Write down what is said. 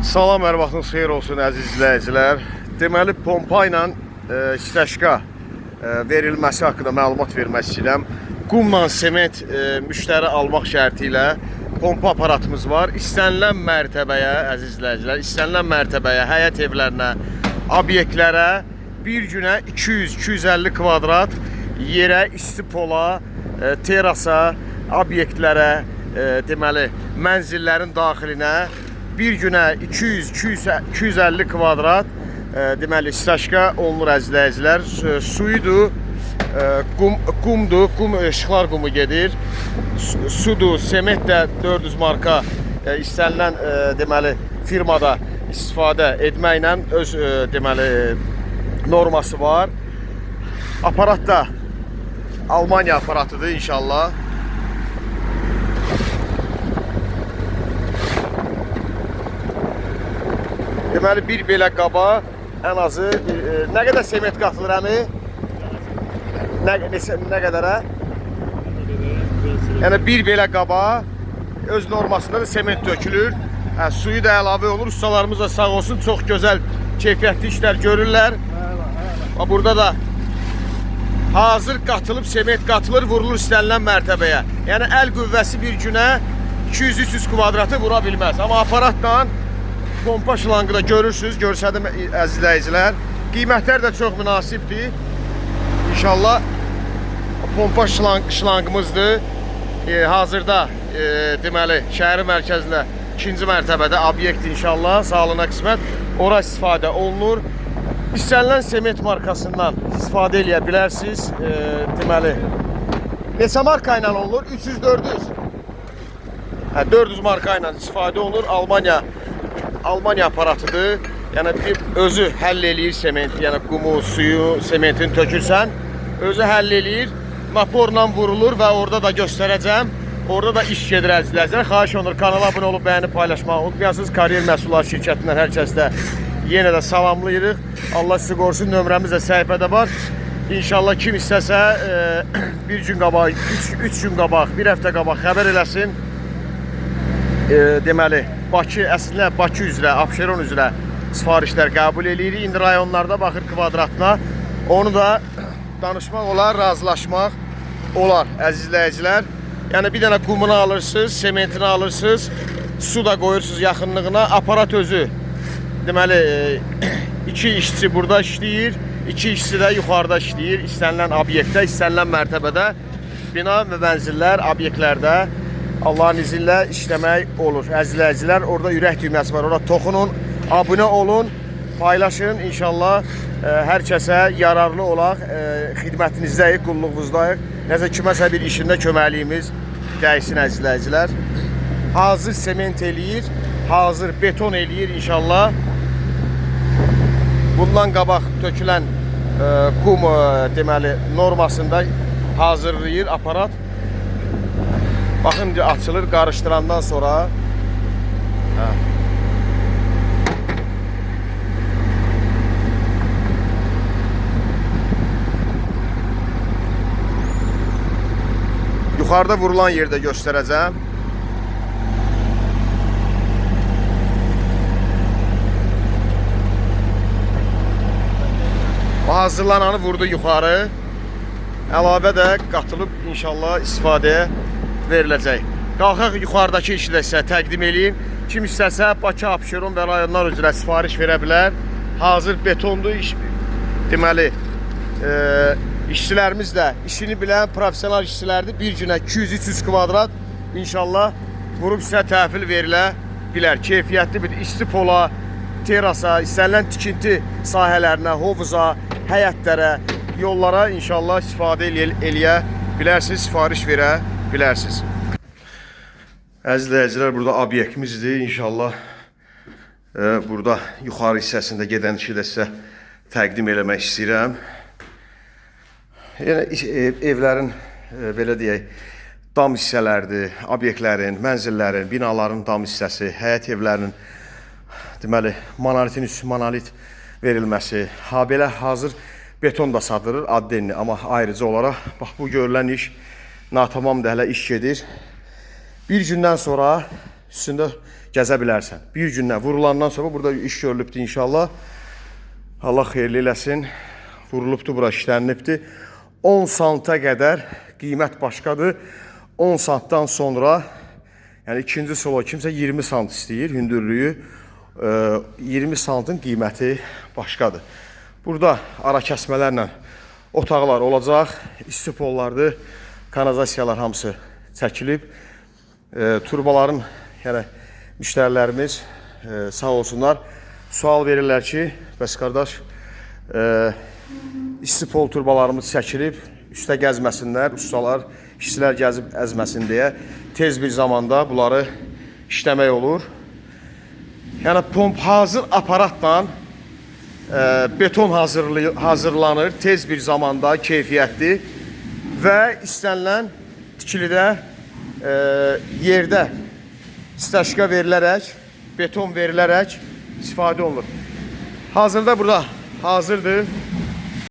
Salam, hər vaxtınız xeyir olsun əziz izləyicilər. Deməli, pompa ilə istəşqa verilməsi haqqında məlumat vermək istəyirəm. Qumla sement müştəri almaq şərti ilə pompa aparatımız var. İstənilən mərtəbəyə, əziz izləyicilər, istənilən mərtəbəyə, həyət evlərinə, obyektlərə bir günə 200-250 kvadrat yerə, isti pola, terasa, obyektlərə, deməli, mənzillərin daxilinə bir günə 200-250 kvadrat deməli istəşqa olunur əziz izləyicilər. Suyudur, qumdur, qum işıqlar qumu gedir. Sudur, sement də 400 marka istənilən deməli firmada istifadə etməklə öz deməli norması var. Aparat da Almanya aparatıdır inşallah. Deməli, bir belə qaba ən azı nə qədər sement qatılır əmi? Nə qədərə? Yəni, bir belə qaba öz normasında da sement dökülür. Suyu da əlavə olur. Ustalarımız da sağ olsun, çox gözəl, keyfiyyətli işlər görürlər. Burada da hazır qatılıb, sement qatılır, vurulur istənilən mərtəbəyə. Yəni, əl qüvvəsi bir günə 200-300 kvadratı vura bilməz. Amma aparatla pompa şlangı da görürsünüz, görsədim əziz izləyicilər. Qiymətlər də çox münasibdir. İnşallah pompa şlangımızdır. Hazırda deməli şəhərin mərkəzində 2-ci mərtəbədə obyekt inşallah, sağlığına qismət ora istifadə olunur. İstənilən sement markasından istifadə edə bilərsiniz. Deməli, neçə marka ilə olunur? 300-400. 400 marka ilə istifadə olunur. Almanya aparatıdır. Yəni özü həll eləyir sement, yəni qumu, suyu, sementin tökürsən, özü həll eləyir. Naporla vurulur və orada da göstərəcəm. Orada da iş gedir əzizlər. Xahiş olunur, kanala abunə olub bəyənib paylaşmağı unutmayasınız. Kariyer Məhsullar şirkətindən hər kəsdə yenə də salamlayırıq. Allah sizi qorusun, nömrəmiz də səhifədə var. İnşallah kim istəsə bir gün qabaq, 3 gün qabaq, bir həftə qabaq xəbər eləsin. Deməli, Bakı, əslində Bakı üzrə, Abşeron üzrə sifarişlər qəbul edirik. İndi rayonlarda baxır kvadratına. Onu da danışmaq olar, razılaşmaq olar əziz izləyicilər. Yəni bir dənə qumunu alırsınız, sementini alırsınız, su da qoyursunuz yaxınlığına. Aparat özü, deməli 2 işçi burada işləyir, 2 işçi də yuxarıda işləyir. İstənilən obyektdə, istənilən mərtəbədə, bina və mənzillər, obyektlərdə Allahın izni ilə işləmək olur. Əzizləyicilər, orada ürək düyməsi var. Orada toxunun, abunə olun, paylaşın. İnşallah hər kəsə yararlı olaq. Xidmətinizdəyik, qulluğunuzdayıq. Nəsə kiməsə bir işində köməliyimiz dəysin əzizləyicilər. Hazır sement eləyir, hazır beton eləyir inşallah. Bundan qabaq tökülən qum deməli normasında hazırlayır aparat. Baxın, açılır, qarışdırandan sonra yuxarıda vurulan yerdə göstərəcəm. Hazırlananı vurdu yuxarı. Əlavə də qatılıb inşallah istifadəyə veriləcək. Qalxaq yuxarıdakı işi də sizə təqdim edeyim. Kim istəsə Bakı, Abşeron və rayonlar üzrə sifariş verə bilər. Hazır betondur. Deməli, işçilərimiz də işini bilən profesional işçilərdir. Bir günə 200-300 kvadrat inşallah vurub sizə təhvil verilə bilər. Keyfiyyətli bir isti pola, terasa, istənilən tikinti sahələrinə, hovuza, həyətlərə, yollara inşallah istifadə eləyə bilərsiniz, sifariş verə bilərsiniz. Əziz izləyicilər, burada obyektimizdir. İnşallah burada yuxarı hissəsində gedən işi də sizə təqdim eləmək istəyirəm. Yəni evlərin belə deyək, dam hissələrdir, obyektlərin, mənzillərin, binaların dam hissəsi, həyət evlərinin deməli monolitin üstü monolit verilməsi, belə hazır beton da satılır addenli, amma ayrıca olaraq bax bu görülən iş natamamdır, hələ iş gedir. Bir gündən sonra üstündə gəzə bilərsən. Bir gündən vurulandan sonra burada iş görülübdür inşallah. Allah xeyirli eləsin. Vurulubdur, bura işlənilibdir. 10 santa qədər qiymət başqadır. 10 santdan sonra, yəni ikinci solo kimsə 20 sant istəyir hündürlüyü. 20 santın qiyməti başqadır. Burada ara kəsmələrlə otaqlar olacaq. İstipollardır. Kanalizasiyalar hamısı çəkilib. Turbaların, yəni müştərilərimiz sağ olsunlar. Sual verirlər ki, bəs qardaş, istipol turbalarımız çəkilib, üstə gəzməsinlər, ustalar, işçilər gəzib əzməsin deyə tez bir zamanda bunları işləmək olur. Yəni pomp hazır aparatla beton hazırlanır tez bir zamanda, keyfiyyətli və istənilən tikilidə yerdə stəşka verilərək, beton verilərək istifadə olunur. Hazırda burada hazırdır.